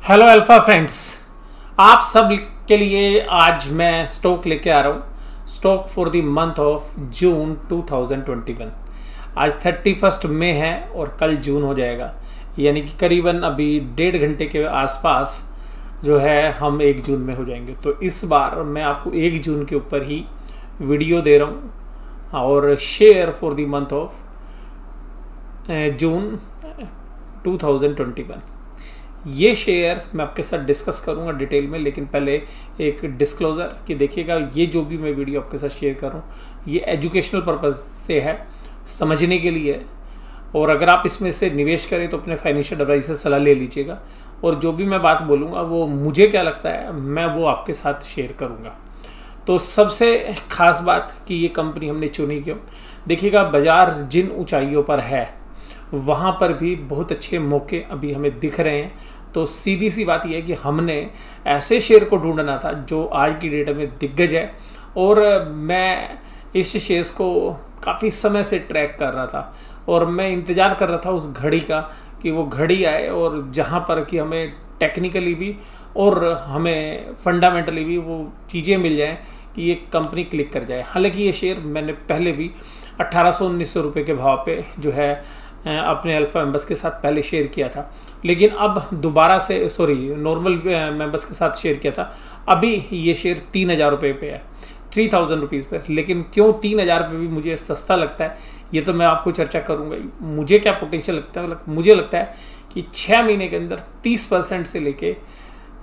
Hello alpha friends, आप सब के लिए आज मैं स्टॉक लेके आ रहा हूँ। Stock for the month of June 2021। आज 31 मई है और कल जून हो जाएगा, यानी कि करीबन अभी 1.5 घंटे के आसपास जो है हम 1 जून में हो जाएंगे। तो इस बार मैं आपको 1 जून के ऊपर ही वीडियो दे रहा हूँ और share for the month of June 2021। ये शेयर मैं आपके साथ डिस्कस करूंगा डिटेल में, लेकिन पहले एक डिस्क्लोजर कि देखिएगा, ये जो भी मैं वीडियो आपके साथ शेयर कर रहा हूँ ये एजुकेशनल पर्पज़ से है, समझने के लिए। और अगर आप इसमें से निवेश करें तो अपने फाइनेंशियल एडवाइजर से सलाह ले लीजिएगा, और जो भी मैं बात बोलूँगा वो मुझे क्या लगता है मैं वो आपके साथ शेयर करूँगा। तो सबसे खास बात कि ये कंपनी हमने चुनी क्यों, देखिएगा बाज़ार जिन ऊंचाइयों पर है वहाँ पर भी बहुत अच्छे मौके अभी हमें दिख रहे हैं। तो सीधी सी बात यह है कि हमने ऐसे शेयर को ढूंढना था जो आज की डेट में दिग्गज है, और मैं इस शेयर्स को काफ़ी समय से ट्रैक कर रहा था और मैं इंतज़ार कर रहा था उस घड़ी का कि वो घड़ी आए और जहाँ पर कि हमें टेक्निकली भी और हमें फंडामेंटली भी वो चीज़ें मिल जाएं कि ये कंपनी क्लिक कर जाए। हालांकि ये शेयर मैंने पहले भी 1800-1900 रुपये के भाव पे जो है अपने अल्फा मेंबर्स के साथ पहले शेयर किया था, लेकिन अब दोबारा से नॉर्मल मेंबर्स के साथ शेयर किया था। अभी ये शेयर 3000 रुपये पे है, 3000 रुपीज़ पर। लेकिन क्यों 3000 रुपये भी मुझे सस्ता लगता है ये तो मैं आपको चर्चा करूंगा। मुझे क्या पोटेंशियल लगता है, मुझे लगता है कि 6 महीने के अंदर 30% से लेके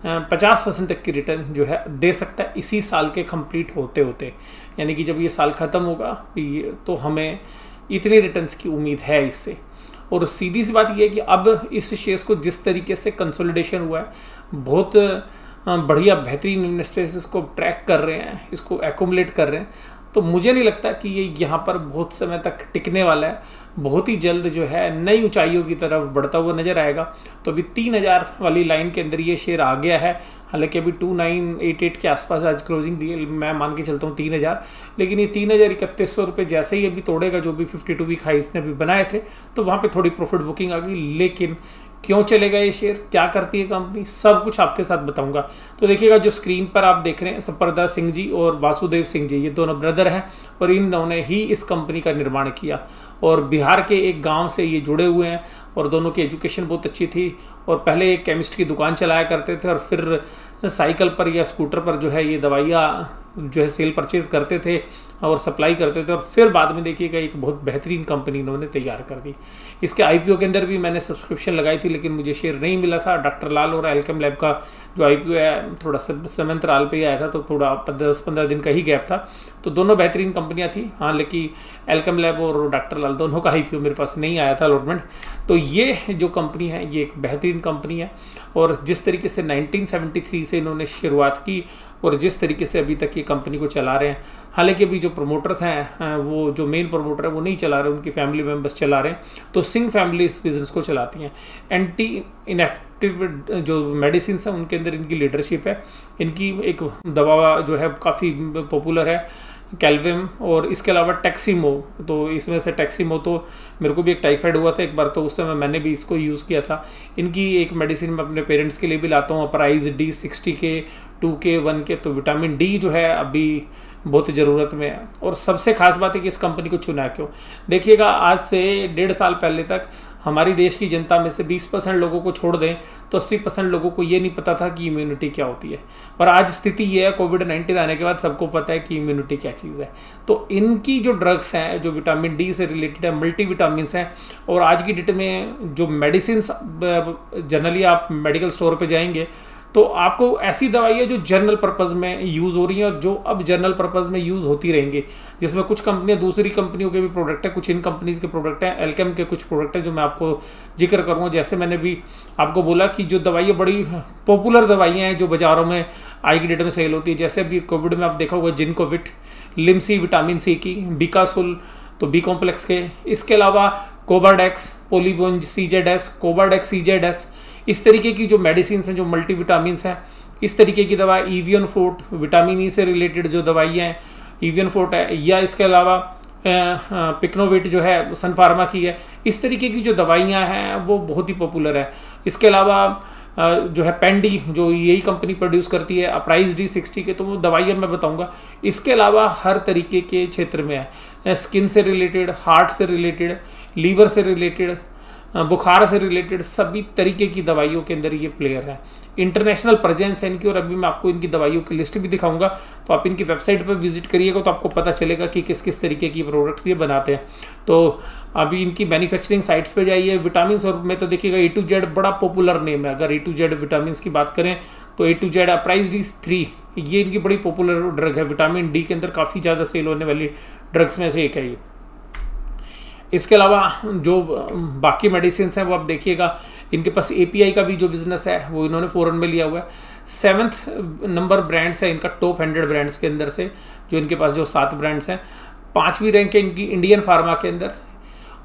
50% तक की रिटर्न जो है दे सकता है इसी साल के कंप्लीट होते होते। यानी कि जब ये साल ख़त्म होगा तो हमें इतनी रिटर्न्स की उम्मीद है इससे। और सीधी सी बात यह है कि अब इस शेयर्स को जिस तरीके से कंसोलिडेशन हुआ है, बहुत बढ़िया बेहतरीन इन्वेस्टर्स इसको ट्रैक कर रहे हैं, इसको एक्यूमुलेट कर रहे हैं, तो मुझे नहीं लगता कि ये यहाँ पर बहुत समय तक टिकने वाला है। बहुत ही जल्द जो है नई ऊंचाइयों की तरफ बढ़ता हुआ नजर आएगा। तो अभी 3000 वाली लाइन के अंदर ये शेयर आ गया है। हालांकि अभी 2988 के आसपास आज क्लोजिंग दी है, मैं मान के चलता हूँ 3000, लेकिन ये 3100 रुपये जैसे ही अभी तोड़ेगा, जो भी 52 वीक हाइस ने भी बनाए थे, तो वहाँ पे थोड़ी प्रॉफिट बुकिंग आ गई। लेकिन क्यों चलेगा ये शेयर, क्या करती है कंपनी, सब कुछ आपके साथ बताऊंगा। तो देखिएगा, जो स्क्रीन पर आप देख रहे हैं सप्रदा सिंह जी और वासुदेव सिंह जी, ये दोनों ब्रदर हैं और इन्होंने ही इस कंपनी का निर्माण किया। और बिहार के एक गांव से ये जुड़े हुए हैं और दोनों की एजुकेशन बहुत अच्छी थी। और पहले एक केमिस्ट की दुकान चलाया करते थे और फिर साइकिल पर या स्कूटर पर जो है ये दवाइयाँ जो है सेल परचेज करते थे और सप्लाई करते थे। और फिर बाद में देखिएगा एक बहुत बेहतरीन कंपनी इन्होंने तैयार कर दी। इसके आईपीओ के अंदर भी मैंने सब्सक्रिप्शन लगाई थी, लेकिन मुझे शेयर नहीं मिला था। डॉक्टर लाल और एल्केम लैब का जो आईपीओ है थोड़ा समयंतराल पे ही आया था, तो थोड़ा 10-15 दिन का ही गैप था। तो दोनों बेहतरीन कंपनियां थी, हाँ, लेकिन एल्केम लैब और डॉक्टर लाल दोनों का आईपीओ मेरे पास नहीं आया था अलॉटमेंट। तो ये जो कंपनी है ये एक बेहतरीन कंपनी है, और जिस तरीके से 1973 से इन्होंने शुरुआत की और जिस तरीके से अभी तक ये कंपनी को चला रहे हैं, हालांकि अभी जो प्रमोटर्स हैं वो जो मेन प्रमोटर है वो नहीं चला रहे, उनकी फैमिली मेम्बर्स चला रहे हैं। तो सिंह फैमिली इस बिज़नेस को चलाती हैं। एंटी इनएक्टिव जो मेडिसिन है उनके अंदर इनकी लीडरशिप है। इनकी एक दवा जो है काफ़ी पॉपुलर है, कैल्विम, और इसके अलावा टैक्सीमो। तो इसमें से टैक्सीमो तो मेरे को भी एक टाइफाइड हुआ था एक बार, तो उस समय मैंने भी इसको यूज़ किया था। इनकी एक मेडिसिन मैं अपने पेरेंट्स के लिए भी लाता हूँ, अपराइज D60 के 2 के 1 के। तो विटामिन डी जो है अभी बहुत ज़रूरत में है। और सबसे खास बात है कि इस कंपनी को चुना क्यों, देखिएगा, आज से 1.5 साल पहले तक हमारी देश की जनता में से 20% लोगों को छोड़ दें तो 80% लोगों को ये नहीं पता था कि इम्यूनिटी क्या होती है। और आज स्थिति ये है, कोविड-19 आने के बाद सबको पता है कि इम्यूनिटी क्या चीज़ है। तो इनकी जो ड्रग्स हैं जो विटामिन डी से रिलेटेड है, मल्टी विटामिन्स हैं, और आज की डेट में जो मेडिसिन जनरली आप मेडिकल स्टोर पर जाएंगे तो आपको ऐसी दवाइयाँ जो जनरल पर्पज़ में यूज़ हो रही हैं और जो अब जनरल पर्पज़ में यूज़ होती रहेंगी, जिसमें कुछ कंपनियाँ दूसरी कंपनियों के भी प्रोडक्ट है, कुछ इन कंपनीज़ के प्रोडक्ट हैं, एल्केम के कुछ प्रोडक्ट हैं जो मैं आपको जिक्र करूँगा। जैसे मैंने भी आपको बोला कि जो दवाइयाँ बड़ी पॉपुलर दवाइयाँ हैं जो बाज़ारों में आज की डेट में सेल होती है, जैसे अभी कोविड में आप देखा होगा जिनकोविट, लिमसी विटामिन सी की, बिकासुल तो बी कॉम्प्लेक्स के, इसके अलावा कोबाडेक्स, पोलीबोंज CZS, कोबाडेक्स CZS, इस तरीके की जो मेडिसिन हैं जो मल्टी विटामिन्स हैं, इस तरीके की दवा एवियन फोर्ट, विटामिन ई से रिलेटेड जो दवाइयाँ हैं एवियन फोर्ट है, या इसके अलावा पिक्नोवेट जो है सन फार्मा की है। इस तरीके की जो दवाइयाँ हैं वो बहुत ही पॉपुलर है। इसके अलावा जो है पेंडी जो यही कंपनी प्रोड्यूस करती है, अप्राइज D60 के, तो वो दवाइयाँ मैं बताऊंगा। इसके अलावा हर तरीके के क्षेत्र में है, स्किन से रिलेटेड, हार्ट से रिलेटेड, लीवर से रिलेटेड, बुखार से रिलेटेड सभी तरीके की दवाइयों के अंदर ये प्लेयर है। इंटरनेशनल प्रेजेंस है इनकी, और अभी मैं आपको इनकी दवाइयों की लिस्ट भी दिखाऊंगा, तो आप इनकी वेबसाइट पर विजिट करिएगा तो आपको पता चलेगा कि किस किस तरीके की प्रोडक्ट्स ये बनाते हैं। तो अभी इनकी मैन्युफैक्चरिंग साइट्स पे जाइए। विटामिन और में तो देखिएगा A to Z बड़ा पॉपुलर नेम है। अगर A to Z विटामिन की बात करें तो A to Z apprise D3 ये इनकी बड़ी पॉपुलर ड्रग है। विटामिन डी के अंदर काफ़ी ज़्यादा सेल होने वाली ड्रग्स में से एक है ये। इसके अलावा जो बाकी मेडिसिन हैं वो आप देखिएगा, इनके पास API का भी जो बिजनेस है वो इन्होंने फॉरेन में लिया हुआ है। 7th नंबर ब्रांड्स है इनका टॉप 100 ब्रांड्स के अंदर से, जो इनके पास जो 7 ब्रांड्स हैं। 5वीं रैंक है इनकी इंडियन फार्मा के अंदर,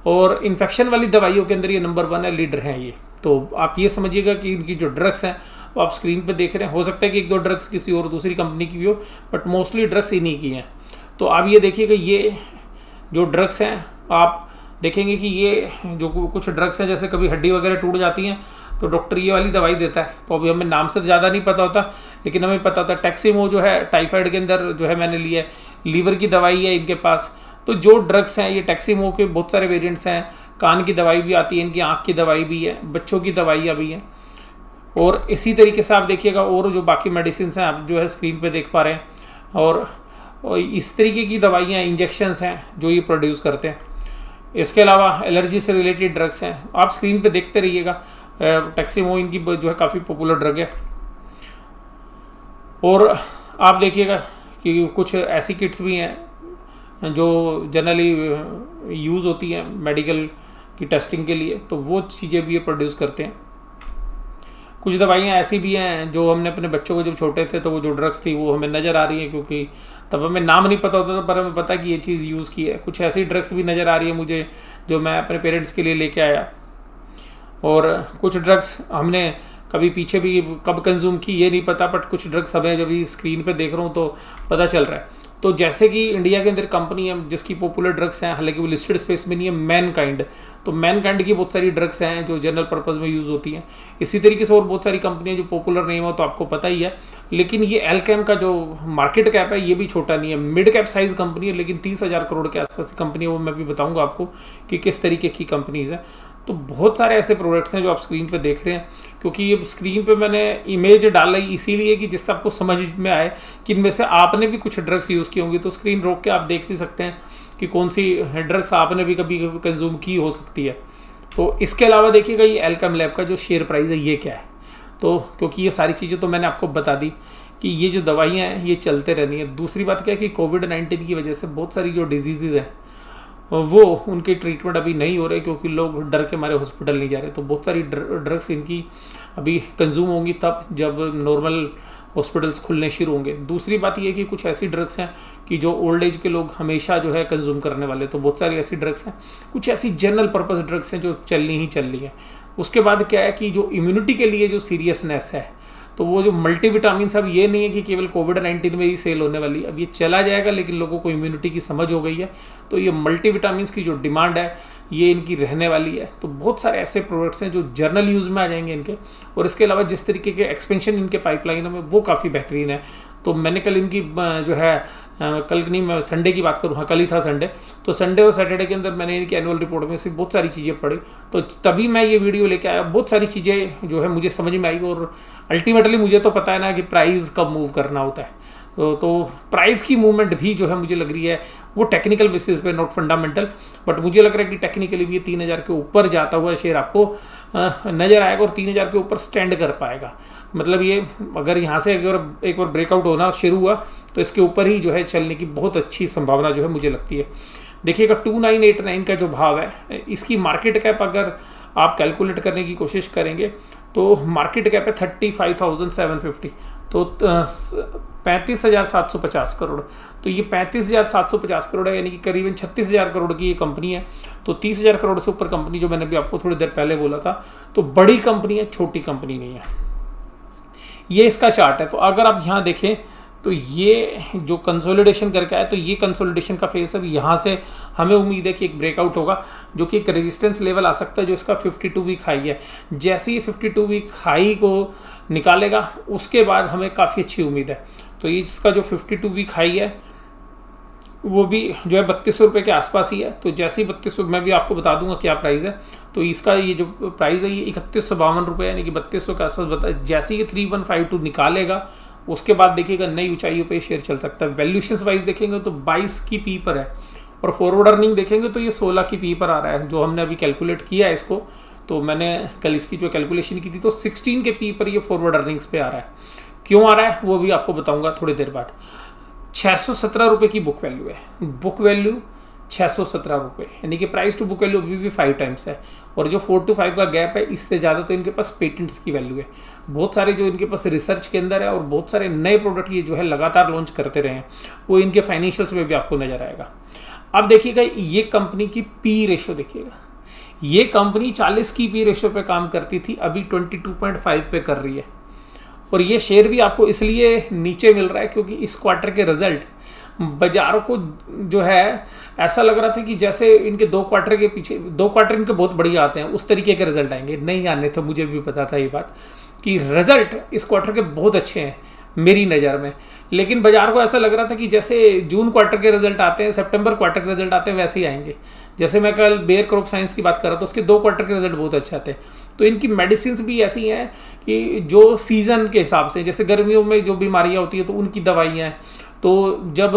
और इन्फेक्शन वाली दवाइयों के अंदर ये नंबर 1 है, लीडर हैं ये। तो आप ये समझिएगा कि इनकी जो ड्रग्स हैं वो आप स्क्रीन पे देख रहे हैं। हो सकता है कि 1-2 ड्रग्स किसी और दूसरी कंपनी की भी हो, बट मोस्टली ड्रग्स इन्हीं की हैं। तो आप ये देखिएगा, ये जो ड्रग्स हैं आप देखेंगे कि ये जो कुछ ड्रग्स हैं, जैसे कभी हड्डी वगैरह टूट जाती हैं तो डॉक्टर ये वाली दवाई देता है। तो अभी हमें नाम से ज़्यादा नहीं पता होता, लेकिन हमें पता होता है टैक्सीमो जो है टाइफाइड के अंदर जो है मैंने लिया है। लीवर की दवाई है इनके पास। तो जो ड्रग्स हैं ये टैक्सीमो के बहुत सारे वेरिएंट्स हैं। कान की दवाई भी आती है इनकी, आँख की दवाई भी है, बच्चों की दवाइयाँ भी हैं। और इसी तरीके से आप देखिएगा और जो बाकी मेडिसिन हैं आप जो है स्क्रीन पर देख पा रहे हैं। और इस तरीके की दवाइयाँ, इंजेक्शन्स हैं जो ये प्रोड्यूस करते हैं। इसके अलावा एलर्जी से रिलेटेड ड्रग्स हैं, आप स्क्रीन पे देखते रहिएगा। टैक्सीमो इनकी जो है काफ़ी पॉपुलर ड्रग है। और आप देखिएगा कि कुछ ऐसी किट्स भी हैं जो जनरली यूज़ होती हैं मेडिकल की टेस्टिंग के लिए, तो वो चीज़ें भी ये प्रोड्यूस करते हैं। कुछ दवाइयाँ ऐसी भी हैं जो हमने अपने बच्चों को जब छोटे थे तो वो जो ड्रग्स थी वो हमें नज़र आ रही हैं, क्योंकि तब हमें नाम नहीं पता होता था, पर हमें पता कि ये चीज़ यूज़ की है। कुछ ऐसी ड्रग्स भी नज़र आ रही है मुझे जो मैं अपने पेरेंट्स के लिए लेके आया। और कुछ ड्रग्स हमने कभी पीछे भी कब कंज्यूम की ये नहीं पता, बट कुछ ड्रग्स हमें जब स्क्रीन पे देख रहा हूँ तो पता चल रहा है। तो जैसे कि इंडिया के अंदर कंपनी है जिसकी पॉपुलर ड्रग्स हैं, हालांकि वो लिस्टेड स्पेस में नहीं है, मैनकाइंड। तो मैनकाइंड की बहुत सारी ड्रग्स हैं जो जनरल पर्पज़ में यूज़ होती हैं। इसी तरीके से और बहुत सारी कंपनियां जो पॉपुलर नहीं हो तो आपको पता ही है। लेकिन ये एल्केम का जो मार्केट कैप है ये भी छोटा नहीं है, मिड कैप साइज कंपनी है, लेकिन 30,000 करोड़ के आसपास की कंपनी है। वो मैं भी बताऊँगा आपको कि किस तरीके की कंपनीज़ हैं। तो बहुत सारे ऐसे प्रोडक्ट्स हैं जो आप स्क्रीन पे देख रहे हैं, क्योंकि ये स्क्रीन पे मैंने इमेज डाला इसीलिए कि जिससे आपको समझ में आए कि इनमें से आपने भी कुछ ड्रग्स यूज़ की होंगी। तो स्क्रीन रोक के आप देख भी सकते हैं कि कौन सी ड्रग्स आपने भी कभी कंज्यूम की हो सकती है। तो इसके अलावा देखिएगा ये एल्केम लैब का जो शेयर प्राइस है ये क्या है। तो क्योंकि ये सारी चीज़ें तो मैंने आपको बता दी कि ये जो दवाइयाँ हैं ये चलते रहनी है। दूसरी बात क्या है कि कोविड-19 की वजह से बहुत सारी जो डिजीज़ हैं वो उनके ट्रीटमेंट अभी नहीं हो रहे, क्योंकि लोग डर के मारे हॉस्पिटल नहीं जा रहे। तो बहुत सारी ड्रग्स इनकी अभी कंज्यूम होंगी तब जब नॉर्मल हॉस्पिटल्स खुलने शुरू होंगे। दूसरी बात ये है कि कुछ ऐसी ड्रग्स हैं कि जो ओल्ड एज के लोग हमेशा जो है कंज्यूम करने वाले, तो बहुत सारी ऐसी ड्रग्स हैं। कुछ ऐसी जनरल पर्पस ड्रग्स हैं जो चलनी ही चल रही हैं। उसके बाद क्या है कि जो इम्यूनिटी के लिए जो सीरियसनेस है, तो वो जो मल्टीविटामिन अब ये नहीं है कि केवल कोविड-19 में ही सेल होने वाली, अब ये चला जाएगा, लेकिन लोगों को इम्यूनिटी की समझ हो गई है। तो ये मल्टीविटामिन की जो डिमांड है ये इनकी रहने वाली है। तो बहुत सारे ऐसे प्रोडक्ट्स हैं जो जर्नल यूज़ में आ जाएंगे इनके। और इसके अलावा जिस तरीके के एक्सपेंशन इनके पाइपलाइन में वो काफ़ी बेहतरीन है। तो मैंने कल इनकी जो है कल नहीं, मैं संडे की बात करूँ, हाँ कल ही था संडे, तो संडे और सैटरडे के अंदर मैंने इनकी एनुअल रिपोर्ट में से बहुत सारी चीज़ें पढ़ी। तो तभी मैं ये वीडियो लेके आया। बहुत सारी चीज़ें जो है मुझे समझ में आई, और अल्टीमेटली मुझे तो पता है ना कि प्राइस कब मूव करना होता है। तो प्राइस की मूवमेंट भी जो है मुझे लग रही है वो टेक्निकल बेसिस पे, नॉट फंडामेंटल, बट मुझे लग रहा है कि टेक्निकली भी ये 3000 के ऊपर जाता हुआ शेयर आपको नज़र आएगा और 3000 के ऊपर स्टैंड कर पाएगा। मतलब ये अगर यहाँ से एक बार ब्रेकआउट होना शुरू हुआ तो इसके ऊपर ही जो है चलने की बहुत अच्छी संभावना जो है मुझे लगती है। देखिएगा 2989 का जो भाव है, इसकी मार्केट कैप अगर आप कैलकुलेट करने की कोशिश करेंगे तो मार्केट कैप है 35,750, तो 35,750 करोड़। तो ये 35,750 करोड़ है, यानी कि करीबन 36,000 करोड़ की ये कंपनी है। तो 30,000 करोड़ से ऊपर कंपनी जो मैंने भी आपको थोड़ी देर पहले बोला था, तो बड़ी कंपनी है, छोटी कंपनी नहीं है। ये इसका चार्ट है। तो अगर आप यहाँ देखें तो ये जो कंसोलिडेशन करके आया, तो ये कंसोलिडेशन का फेस है। यहाँ से हमें उम्मीद है कि एक ब्रेकआउट होगा, जो कि एक रेजिस्टेंस लेवल आ सकता है जो इसका 52 वीक हाई है। जैसे ही 52 वीक हाई को निकालेगा उसके बाद हमें काफ़ी अच्छी उम्मीद है। तो इसका जो 52 वीक हाई है वो भी जो है 3200 रुपये के आसपास ही है। तो जैसे ही 3200, मैं भी आपको बता दूंगा क्या प्राइस है। तो इसका ये जो प्राइस है ये 3152 रुपये, यानी कि 3200 के आसपास बता। जैसे ही 3152 निकालेगा उसके बाद देखिएगा नई ऊंचाइयों पे शेयर चल सकता है। वैल्यूएशंस वाइज देखेंगे तो 22 की पी पर है, और फॉरवर्ड अर्निंग देखेंगे तो ये 16 की पी पर आ रहा है, जो हमने अभी कैलकुलेट किया है इसको। तो मैंने कल इसकी जो कैलकुलेशन की थी तो 16 के पी पर ये फॉरवर्ड अर्निंग्स पे आ रहा है। क्यों आ रहा है वो भी आपको बताऊंगा थोड़ी देर बाद। 617 रुपये की बुक वैल्यू है, बुक वैल्यू 617 रुपये, यानी कि प्राइस टू बुक वैल्यू अभी भी 5 टाइम्स है। और जो 4 to 5 का गैप है, इससे ज़्यादा तो इनके पास पेटेंट्स की वैल्यू है। बहुत सारे जो इनके पास रिसर्च के अंदर है, और बहुत सारे नए प्रोडक्ट ये जो है लगातार लॉन्च करते रहे हैं, वो इनके फाइनेंशियल्स में भी आपको नजर आएगा। अब देखिएगा ये कंपनी की पी रेशो देखिएगा, ये कंपनी 40 की पी रेशो पे काम करती थी, अभी 22.5 पे कर रही है। और ये शेयर भी आपको इसलिए नीचे मिल रहा है क्योंकि इस क्वार्टर के रिजल्ट बाजार को जो है ऐसा लग रहा था कि जैसे इनके 2 क्वार्टर के पीछे, 2 क्वार्टर इनके बहुत बढ़िया आते हैं, उस तरीके के रिजल्ट आएंगे। नहीं आने थे, मुझे भी पता था ये बात कि रिजल्ट इस क्वार्टर के बहुत अच्छे हैं मेरी नज़र में। लेकिन बाजार को ऐसा लग रहा था कि जैसे जून क्वार्टर के रिजल्ट आते हैं, सितंबर क्वार्टर के रिजल्ट आते हैं, वैसे ही आएंगे। जैसे मैं कल बेयर क्रॉप साइंस की बात कर रहा था, उसके 2 क्वार्टर के रिजल्ट बहुत अच्छे आते हैं। तो इनकी मेडिसिन भी ऐसी हैं कि जो सीजन के हिसाब से, जैसे गर्मियों में जो बीमारियां होती है तो उनकी दवाइयाँ हैं, तो जब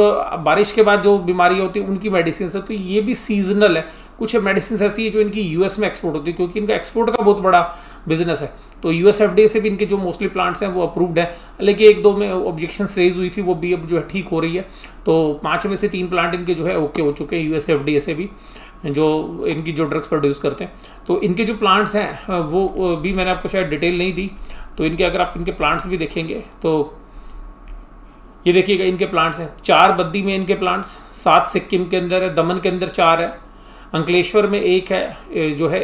बारिश के बाद जो बीमारियां होती है उनकी मेडिसिन है। तो ये भी सीजनल है। कुछ मेडिसिन ऐसी है जो इनकी यूएस में एक्सपोर्ट होती है, क्योंकि इनका एक्सपोर्ट का बहुत बड़ा बिजनेस है। तो यूएस एफडीए से भी इनके जो मोस्टली प्लांट्स हैं वो अप्रूव्ड है, लेकिन 1-2 में ऑब्जेक्शंस रेज हुई थी, वो भी अब जो है ठीक हो रही है। तो 5 में से 3 प्लांट इनके जो है ओके हो चुके हैं यूएस एफडीए से भी, जो इनकी जो ड्रग्स प्रोड्यूस करते हैं। तो इनके जो प्लांट्स हैं वो भी मैंने आपको शायद डिटेल नहीं दी। तो इनके अगर आप इनके प्लांट्स भी देखेंगे तो ये देखिएगा इनके प्लांट्स हैं, 4 बद्दी में इनके प्लांट्स, 7 सिक्किम के अंदर है, दमन के अंदर 4 है, अंकलेश्वर में 1 है, जो है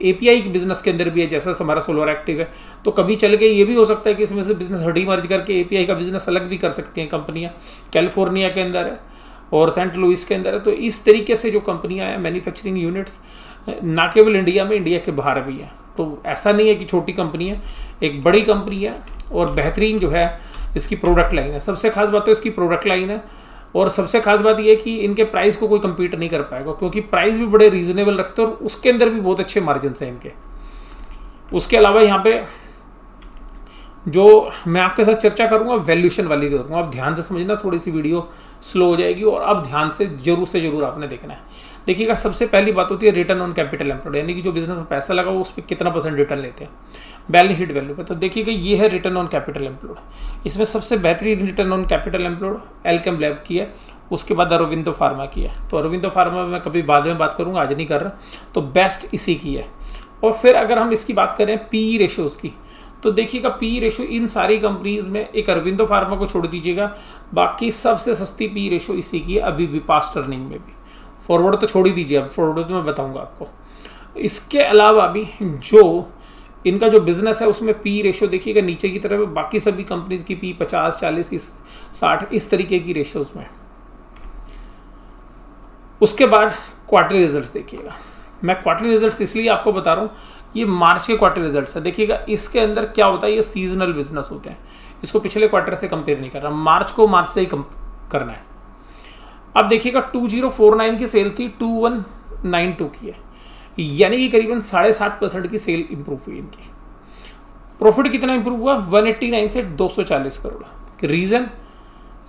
एपीआई के बिजनेस के अंदर भी है, जैसा हमारा सोलर एक्टिव है। तो कभी चल के ये भी हो सकता है कि इसमें से बिजनेस हडी मर्ज करके एपीआई का बिजनेस अलग भी कर सकती हैं कंपनियां। कैलिफोर्निया के अंदर है और सेंट लुइस के अंदर है। तो इस तरीके से जो कंपनियां हैं मैन्युफैक्चरिंग यूनिट्स, ना केवल इंडिया में, इंडिया के बाहर भी हैं। तो ऐसा नहीं है कि छोटी कंपनी है, एक बड़ी कंपनी है और बेहतरीन जो है इसकी प्रोडक्ट लाइन है। सबसे खास बात तो इसकी प्रोडक्ट लाइन है, और सबसे खास बात यह है कि इनके प्राइस को कोई कम्पीट नहीं कर पाएगा, क्योंकि प्राइस भी बड़े रीजनेबल रखते हैं और उसके अंदर भी बहुत अच्छे मार्जिन हैं इनके। उसके अलावा यहाँ पे जो मैं आपके साथ चर्चा करूंगा वैल्यूएशन वाली करूंगा। आप ध्यान से समझना, थोड़ी सी वीडियो स्लो हो जाएगी और अब ध्यान से जरूर आपने देखना है। देखिएगा, सबसे पहली बात होती है रिटर्न ऑन कैपिटल एम्प्लॉयड, यानी कि जो बिजनेस में पैसा लगा वो उस पर कितना % रिटर्न लेते हैं बैलेंस शीट वैल्यू पे। तो देखिएगा ये है रिटर्न ऑन कैपिटल एम्प्लॉयड। इसमें सबसे बेहतरीन return on capital employed Alkem lab की है, उसके बाद अरविंदो फार्मा की है। तो अरविंदो फार्मा में कभी बाद में बात करूंगा, आज नहीं कर रहा। तो बेस्ट इसी की है। और फिर अगर हम इसकी बात करें पी रेशोज की, तो देखिएगा पी रेशो इन सारी कंपनीज में, एक अरविंदो फार्मा को छोड़ दीजिएगा, बाकी सबसे सस्ती पी रेशो इसी की है अभी भी, पास्ट अर्निंग में भी। फॉरवर्ड तो छोड़ ही दीजिए, अब फॉरवर्ड तो मैं बताऊंगा आपको। इसके अलावा भी जो इनका जो बिजनेस है उसमें पी रेशो देखिएगा नीचे की तरफ, बाकी सभी कंपनीज की पी 50, 40, 60 इस तरीके की रेशोज में। उसके बाद क्वार्टरली रिजल्ट्स देखिएगा। मैं क्वार्टरली रिजल्ट्स इसलिए आपको बता रहा हूँ, ये मार्च के क्वार्टर रिजल्ट्स है। देखिएगा इसके अंदर क्या होता है, ये सीजनल बिजनेस होते हैं, इसको पिछले क्वार्टर से कंपेयर नहीं कर रहा, मार्च को मार्च से ही करना है। अब देखिएगा 2049 की सेल थी, 2192 की है, यानी कि करीबन 7.5% की सेल इंप्रूव हुई इनकी। प्रॉफिट कितना इंप्रूव हुआ, 189 से 240 करोड़।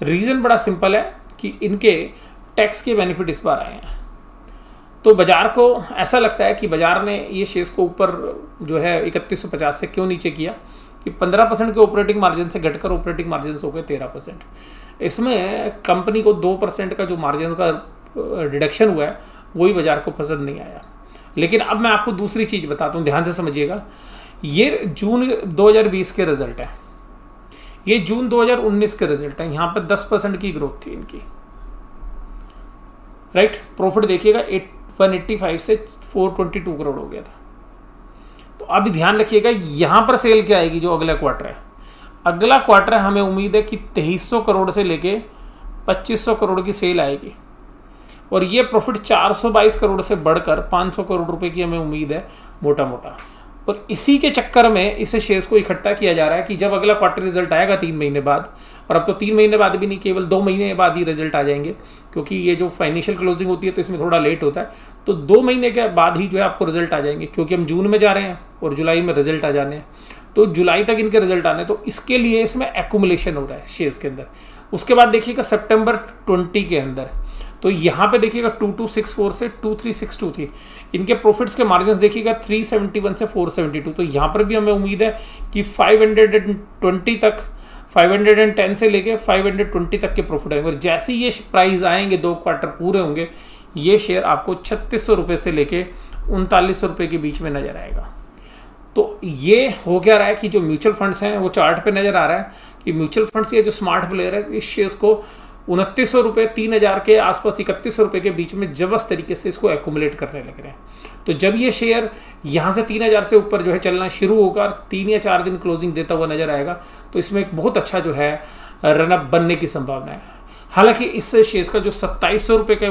रीजन बड़ा सिंपल है कि इनके टैक्स के बेनिफिट इस बार आए हैं। तो बाजार को ऐसा लगता है कि बाजार ने ये शेयर्स को ऊपर जो है 3150 से क्यों नीचे किया, कि 15% के ऑपरेटिंग मार्जिन से घटकर ऑपरेटिंग मार्जिन हो गए 13%। इसमें कंपनी को 2% का जो मार्जिन का डिडक्शन हुआ है वही बाजार को पसंद नहीं आया। लेकिन अब मैं आपको दूसरी चीज़ बताता हूँ, ध्यान से समझिएगा। ये जून 2020 के रिजल्ट है, ये जून 2019 के रिजल्ट है। यहाँ पर 10% की ग्रोथ थी इनकी, राइट। प्रॉफिट देखिएगा 185 से 422 करोड़ हो गया था। तो अब ध्यान रखिएगा यहाँ पर सेल क्या आएगी जो अगला क्वार्टर है। अगला क्वार्टर हमें उम्मीद है कि 2300 करोड़ से लेके 2500 करोड़ की सेल आएगी और ये प्रॉफिट 422 करोड़ से बढ़कर 500 करोड़ रुपए की हमें उम्मीद है मोटा मोटा। और इसी के चक्कर में इसे शेयर्स को इकट्ठा किया जा रहा है कि जब अगला क्वार्टर रिजल्ट आएगा 3 महीने बाद, और अब तो 3 महीने बाद भी नहीं, केवल 2 महीने बाद ही रिजल्ट आ जाएंगे, क्योंकि ये जो फाइनेंशियल क्लोजिंग होती है तो इसमें थोड़ा लेट होता है। तो 2 महीने के बाद ही जो है आपको रिजल्ट आ जाएंगे, क्योंकि हम जून में जा रहे हैं और जुलाई में रिजल्ट आ जाने हैं, तो जुलाई तक इनके रिजल्ट आने, तो इसके लिए इसमें एक्यूमुलेशन हो रहा है शेयर्स के अंदर। उसके बाद देखिएगा सितंबर 20 के अंदर, तो यहाँ पे देखिएगा 2264 से 2362 थी। इनके प्रॉफिट्स के मार्जिन देखिएगा 371 से 472। तो यहाँ पर भी हमें उम्मीद है कि 520 तक, 510 से लेके 520 तक के प्रॉफिट आएंगे। और जैसे ये प्राइस आएंगे, 2 क्वार्टर पूरे होंगे, ये शेयर आपको 3600 रुपये से लेके 3900 रुपये के बीच में नजर आएगा। तो ये हो क्या रहा है कि जो म्यूचुअल फंड्स हैं वो चार्ट पे नजर आ रहा है कि म्यूचुअल फंड्स, ये जो स्मार्ट प्लेयर है, इस शेयर्स को 2900 रुपये, 3000 के आसपास, 3100 रुपये के बीच में जबरदस्त तरीके से इसको एक्यूमुलेट करने लग रहे हैं। तो जब ये शेयर यहाँ से 3000 से ऊपर जो है चलना शुरू होगा, 3 या 4 दिन क्लोजिंग देता हुआ नजर आएगा, तो इसमें एक बहुत अच्छा जो है रनअप बनने की संभावना है। हालांकि इस शेयर्स का जो 2700 रुपये के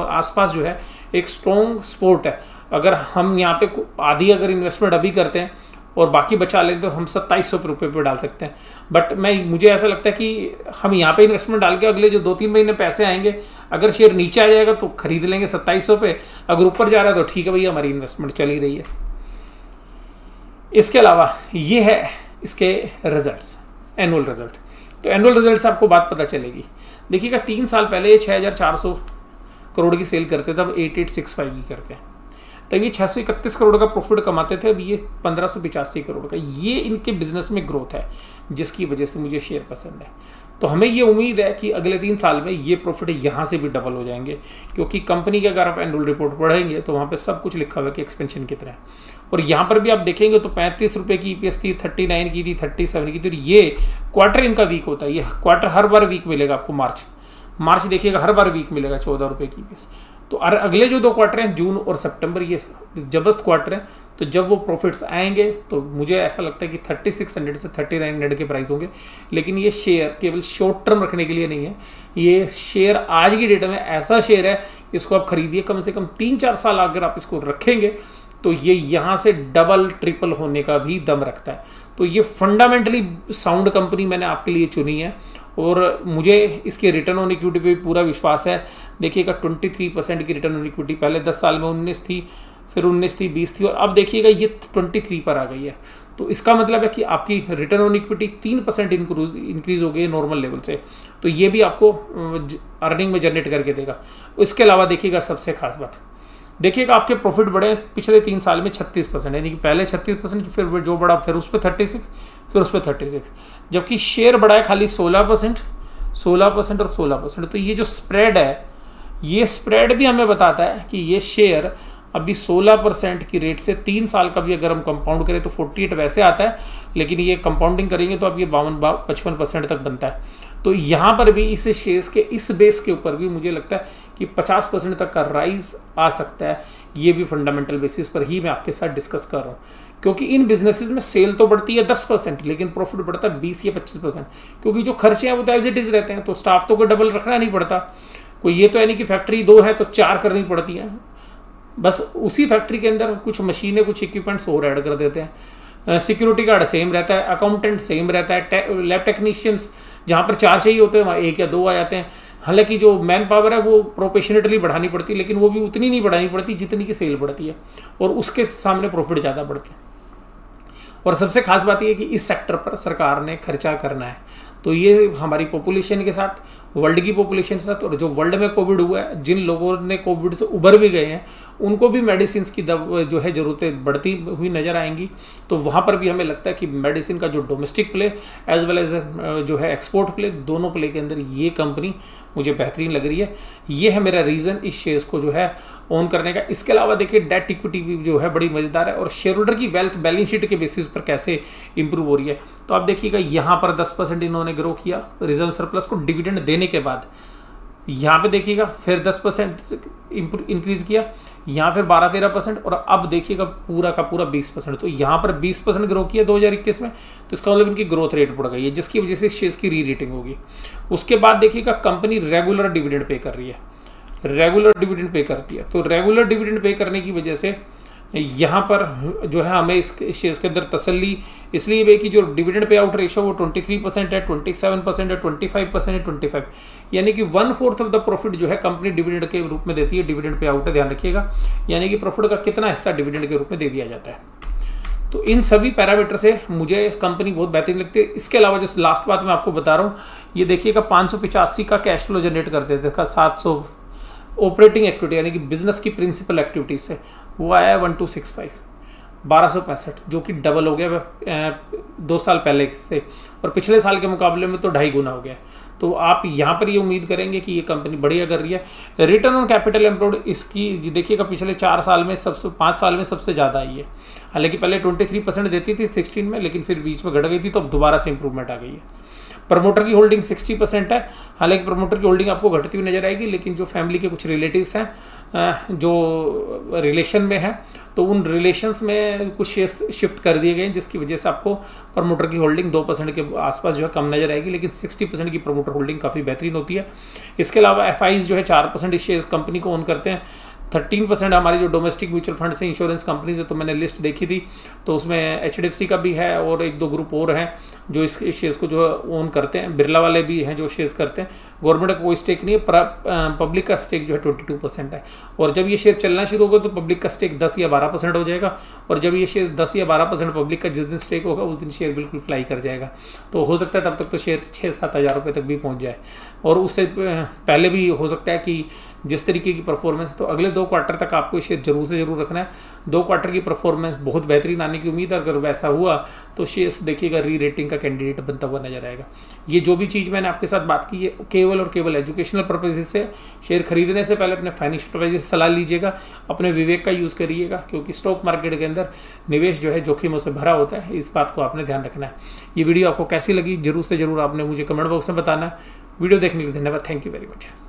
आसपास जो है एक स्ट्रॉन्ग सपोर्ट है। अगर हम यहाँ पे आधी अगर इन्वेस्टमेंट अभी करते हैं और बाकी बचा लेते तो हम 2700 रुपये पे डाल सकते हैं। बट मुझे ऐसा लगता है कि हम यहाँ पे इन्वेस्टमेंट डाल के अगले जो 2-3 महीने पैसे आएंगे, अगर शेयर नीचे आ जाएगा तो खरीद लेंगे 2700 पे, अगर ऊपर जा रहा है तो ठीक है भैया, हमारी इन्वेस्टमेंट चल ही रही है। इसके अलावा ये है इसके रिजल्ट्स, एनुअल रिजल्ट। तो एनुअल रिजल्ट से आपको बात पता चलेगी। देखिएगा 3 साल पहले ये 6400 करोड़ की सेल करते, तब 8865 की करते हैं, तब ये 631 करोड़ का प्रॉफिट कमाते थे, अब ये 1585 करोड़ का। ये इनके बिजनेस में ग्रोथ है जिसकी वजह से मुझे शेयर पसंद है। तो हमें ये उम्मीद है कि अगले 3 साल में ये प्रॉफिट यहाँ से भी डबल हो जाएंगे, क्योंकि कंपनी के अगर आप एनुअल रिपोर्ट पढ़ेंगे तो वहाँ पे सब कुछ लिखा हुआ है कि एक्सपेंशन कितना है। और यहाँ पर भी आप देखेंगे तो 35 रुपये की EPS थी, 39 की थी, 37 की थी। ये क्वार्टर इनका वीक होता है, ये क्वार्टर हर बार वीक मिलेगा आपको। मार्च देखिएगा हर बार वीक मिलेगा 14 रुपये की EPS। तो अगले जो 2 क्वार्टर हैं, जून और सितंबर, ये जबरदस्त क्वार्टर है। तो जब वो प्रॉफिट्स आएंगे तो मुझे ऐसा लगता है कि 3600 से 3900 के प्राइस होंगे। लेकिन ये शेयर केवल शॉर्ट टर्म रखने के लिए नहीं है, ये शेयर आज की डेट में ऐसा शेयर है, इसको आप खरीदिए, कम से कम 3-4 साल अगर आप इसको रखेंगे तो ये यहाँ से डबल ट्रिपल होने का भी दम रखता है। तो ये फंडामेंटली साउंड कंपनी मैंने आपके लिए चुनी है और मुझे इसके रिटर्न ऑन इक्विटी पे पूरा विश्वास है। देखिएगा 23% की रिटर्न ऑन इक्विटी, पहले 10 साल में 19 थी, फिर 19 थी, 20 थी, और अब देखिएगा ये 23 पर आ गई है। तो इसका मतलब है कि आपकी रिटर्न ऑन इक्विटी 3% इंक्रीज हो गई है नॉर्मल लेवल से। तो ये भी आपको अर्निंग में जनरेट करके देगा। इसके अलावा देखिएगा सबसे खास बात, देखिएगा आपके प्रॉफिट बढ़े पिछले 3 साल में 36%, यानी कि पहले 36%, फिर जो बढ़ा फिर उस पर 36, फिर उस पर 36, जबकि शेयर बढ़ा है खाली 16% और 16%। तो ये जो स्प्रेड है, ये स्प्रेड भी हमें बताता है कि ये शेयर अभी 16% की रेट से 3 साल का भी अगर हम कंपाउंड करें तो 48 वैसे आता है, लेकिन ये कंपाउंडिंग करेंगे तो अब ये 52-55% तक बनता है। तो यहाँ पर भी इस शेयर्स के इस बेस के ऊपर भी मुझे लगता है कि 50% तक का राइज आ सकता है। ये भी फंडामेंटल बेसिस पर ही मैं आपके साथ डिस्कस कर रहा हूँ, क्योंकि इन बिजनेसेस में सेल तो बढ़ती है 10%, लेकिन प्रॉफिट बढ़ता है 20 या 25%, क्योंकि जो खर्चे हैं वो तो एज इट इज रहते हैं। तो स्टाफ तो कोई डबल रखना नहीं पड़ता, कोई ये तो है नहीं कि फैक्ट्री 2 है तो 4 करनी पड़ती है, बस उसी फैक्ट्री के अंदर कुछ मशीनें, कुछ इक्विपमेंट्स और ऐड कर देते हैं। सिक्योरिटी गार्ड सेम रहता है, अकाउंटेंट सेम रहता है, लैब टेक्नीशियंस जहाँ पर 4 चाहिए होते हैं वहाँ 1 या 2 आ जाते हैं। हालांकि जो मैन पावर है वो प्रोपेशनेटली बढ़ानी पड़ती है, लेकिन वो भी उतनी नहीं बढ़ानी पड़ती जितनी की सेल बढ़ती है, और उसके सामने प्रॉफिट ज़्यादा बढ़ते हैं। और सबसे खास बात यह है कि इस सेक्टर पर सरकार ने खर्चा करना है। तो ये हमारी पॉपुलेशन के साथ, वर्ल्ड की पॉपुलेशन के साथ, और जो वर्ल्ड में कोविड हुआ है, जिन लोगों ने कोविड से उभर भी गए हैं, उनको भी मेडिसिन की जो है ज़रूरतें बढ़ती हुई नज़र आएंगी। तो वहाँ पर भी हमें लगता है कि मेडिसिन का जो domestic play as well as जो है एक्सपोर्ट प्ले, दोनों प्ले के अंदर ये कंपनी मुझे बेहतरीन लग रही है। ये है मेरा रीज़न इस शेयर्स को जो है ऑन करने का। इसके अलावा देखिए डेट इक्विटी भी जो है बड़ी मज़ेदार है, और शेयर होल्डर की वेल्थ बैलेंस शीट के बेसिस पर कैसे इंप्रूव हो रही है। तो आप देखिएगा यहाँ पर 10% इन्होंने ग्रो किया रिजर्व सरप्लस को डिविडेंड देने के बाद। यहाँ पे देखिएगा फिर 10% इंक्रीज किया, यहाँ फिर 12-13% और अब देखिएगा पूरा का पूरा 20%। तो यहाँ पर 20% ग्रो किया 2021 में, तो इसका मतलब इनकी ग्रोथ रेट बढ़ गई है, जिसकी वजह से शेयर्स की री रेटिंग होगी। उसके बाद देखिएगा कंपनी रेगुलर डिविडेंड पे कर रही है, रेगुलर डिविडेंड पे करती है। तो रेगुलर डिविडेंड पे करने की वजह से यहाँ पर जो है हमें इस शेयर्स के अंदर तसल्ली इसलिए भी कि जो डिविडेंड पे आउट रेशो वो 23% है, 27% है, 25% है, 25, यानी कि 1/4 ऑफ द प्रॉफिट जो है कंपनी डिविडेंड के रूप में देती है। डिविडेंड पे आउट है, ध्यान रखिएगा, यानी कि प्रॉफिट का कितना हिस्सा डिविडेंड के रूप में दे दिया जाता है। तो इन सभी पैरामीटर से मुझे कंपनी बहुत बेहतरीन लगती है। इसके अलावा जो लास्ट बात मैं आपको बता रहा हूँ, ये देखिएगा 585 का कैश फ्लो जनरेट करते थे, 700 ऑपरेटिंग एक्टिविटी यानी कि बिजनेस की प्रिंसिपल एक्टिविटी से वो आया है 1265, 1265, जो कि डबल हो गया 2 साल पहले से, और पिछले साल के मुकाबले में तो 2.5 गुना हो गया। तो आप यहाँ पर ये उम्मीद करेंगे कि ये कंपनी बढ़िया कर रही है। रिटर्न ऑन कैपिटल एम्प्लॉयड इसकी देखिएगा पिछले 4 साल में 5 साल में सबसे ज़्यादा आई है। हालांकि पहले 23% देती थी 16 में, लेकिन फिर बीच में घट गई थी, तो अब दोबारा से इंप्रूवमेंट आ गई है। प्रमोटर की होल्डिंग 60% है, हालांकि प्रमोटर की होल्डिंग आपको घटती हुई नजर आएगी, लेकिन जो फैमिली के कुछ रिलेटिव्स हैं जो रिलेशन में हैं, तो उन रिलेशंस में कुछ शेयर्स शिफ्ट कर दिए गए, जिसकी वजह से आपको प्रमोटर की होल्डिंग 2% के आसपास जो है कम नजर आएगी, लेकिन 60% की प्रमोटर होल्डिंग काफ़ी बेहतरीन होती है। इसके अलावा एफआईज जो है 4% इस शेयर कंपनी को ओन करते हैं। 13% हमारी जो डोमेस्टिक म्यूचुअल फंड से इंश्योरेंस कंपनीज है, तो मैंने लिस्ट देखी थी, तो उसमें HDFC का भी है और 1-2 ग्रुप और हैं जो इस शेयर्स को जो ओन करते हैं। बिरला वाले भी हैं जो शेयर्स करते हैं। गवर्नमेंट का कोई स्टेक नहीं है, पब्लिक का स्टेक जो है 22% है। और जब ये शेयर चलना शुरू होगा तो पब्लिक का स्टेक 10 या 12% हो जाएगा, और जब ये शेयर 10 या 12% पब्लिक का जिस दिन स्टेक होगा उस दिन शेयर बिल्कुल फ्लाई कर जाएगा। तो हो सकता है तब तक तो शेयर 6-7 हज़ार रुपये तक भी पहुँच जाए, और उससे पहले भी हो सकता है कि जिस तरीके की परफॉर्मेंस, तो अगले 2 क्वार्टर तक आपको शेयर जरूर से जरूर रखना है। 2 क्वार्टर की परफॉर्मेंस बहुत बेहतरीन आने की उम्मीद है। अगर वैसा हुआ तो शेयर्स देखिएगा री रेटिंग का कैंडिडेट बनता हुआ नजर आएगा। ये जो भी चीज़ मैंने आपके साथ बात की है केवल और केवल एजुकेशनल पर्पज से। शेयर खरीदने से पहले अपने फाइनेंशियल एडवाइजर से सलाह लीजिएगा, अपने विवेक का यूज़ करिएगा, क्योंकि स्टॉक मार्केट के अंदर निवेश जो है जोखिमों से भरा होता है। इस बात को आपने ध्यान रखना है। ये वीडियो आपको कैसी लगी जरूर से जरूर आपने मुझे कमेंट बॉक्स में बताना है। वीडियो देखने के लिए धन्यवाद। Thank you very much.